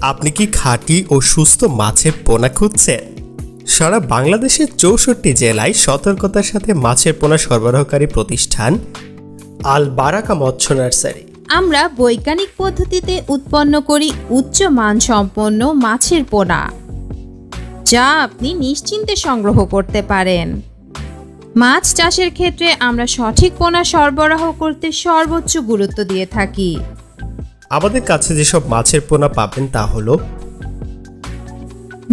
আপনি কি খাঁটি ও সুস্থ মাছের পোনা খুঁজছেন? সারা বাংলাদেশের ৬৪ জেলায় সতর্কতার সাথে মাছের পোনা সরবরাহকারী প্রতিষ্ঠান আল বারাকা মৎস্য নার্সারি। আমরা বৈজ্ঞানিক পদ্ধতিতে উৎপন্ন করি উচ্চ মানসম্পন্ন মাছের পোনা, যা আপনি নিশ্চিন্তে সংগ্রহ করতে পারেন। মাছ চাষের ক্ষেত্রে আমরা সঠিক পোনা সরবরাহ করতে সর্বোচ্চ গুরুত্ব দিয়ে থাকি। আমাদের কাছে যেসব মাছের পোনা পাবেন তা হলো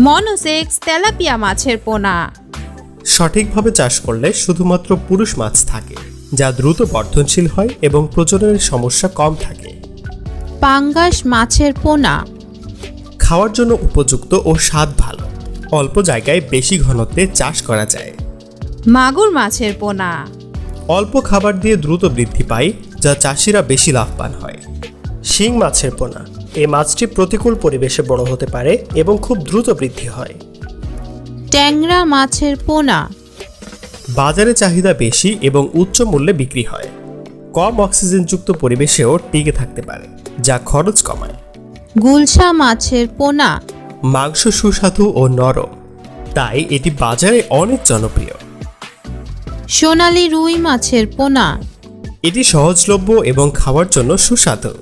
মনোসেক্স তেলাপিয়া মাছের পোনা, সঠিকভাবে চাষ করলে শুধুমাত্র পুরুষ মাছ থাকে, যা দ্রুত বর্ধনশীল হয় এবং প্রজননের সমস্যা কম থাকে। পাঙ্গাস মাছের পোনা, খাওয়ার জন্য উপযুক্ত ও স্বাদ ভালো, অল্প জায়গায় বেশি ঘনত্বে চাষ করা যায়। মাগুর মাছের পোনা, অল্প খাবার দিয়ে দ্রুত বৃদ্ধি পায়, যা চাষিরা বেশি লাভবান হয়। শিং মাছের পোনা, এই মাছটি প্রতিকূল পরিবেশে বড় হতে পারে এবং খুব দ্রুত বৃদ্ধি হয়। ট্যাংরা মাছের পোনা, বাজারে চাহিদা বেশি এবং উচ্চ মূল্যে বিক্রি হয়। কম অক্সিজেনযুক্ত পরিবেশেও টিকে থাকতে পারে, যা খরচ কমায়। গুলশা মাছের পোনা, মাংস সুস্বাদু ও নরম, তাই এটি বাজারে অনেক জনপ্রিয়। সোনালী রুই মাছের পোনা, এটি সহজলভ্য এবং খাওয়ার জন্য সুস্বাদু,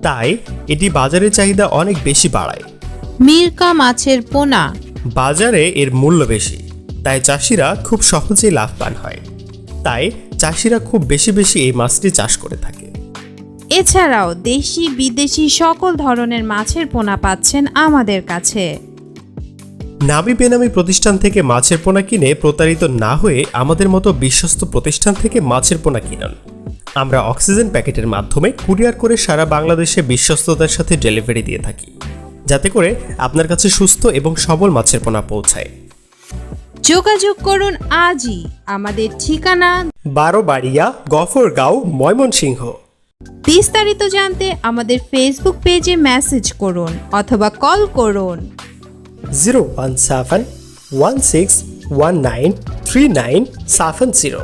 তাই এটি বাজারে চাহিদা অনেক বেশি বাড়ায়। মিরকা মাছের পোনা, বাজারে এর মূল্য বেশি, তাই চাষিরা খুব সহজেই লাভবান হয়। তাই চাষিরা খুব বেশি বেশি এই মাছটি চাষ করে থাকে। এছাড়াও দেশি বিদেশি সকল ধরনের মাছের পোনা পাচ্ছেন আমাদের কাছে। নামি বেনামি প্রতিষ্ঠান থেকে মাছের পোনা কিনে প্রতারিত না হয়ে আমাদের মতো বিশ্বস্ত প্রতিষ্ঠান থেকে মাছের পোনা কিনুন। আমরা অক্সিজেন প্যাকেটের মাধ্যমে কুরিয়ার করে সারা বাংলাদেশে বিশ্বস্ততার সাথে ডেলিভারি দিয়ে থাকি, যাতে করে আপনার কাছে সুস্থ এবং সবল মাছের পোনা পৌঁছায়। যোগাযোগ করুন আজই। আমাদের ঠিকানা ১২ বাড়িয়া, গফরগাঁও, ময়মনসিংহ। বিস্তারিত জানতে আমাদের ফেসবুক পেজে মেসেজ করুন অথবা কল করুন 01716193970।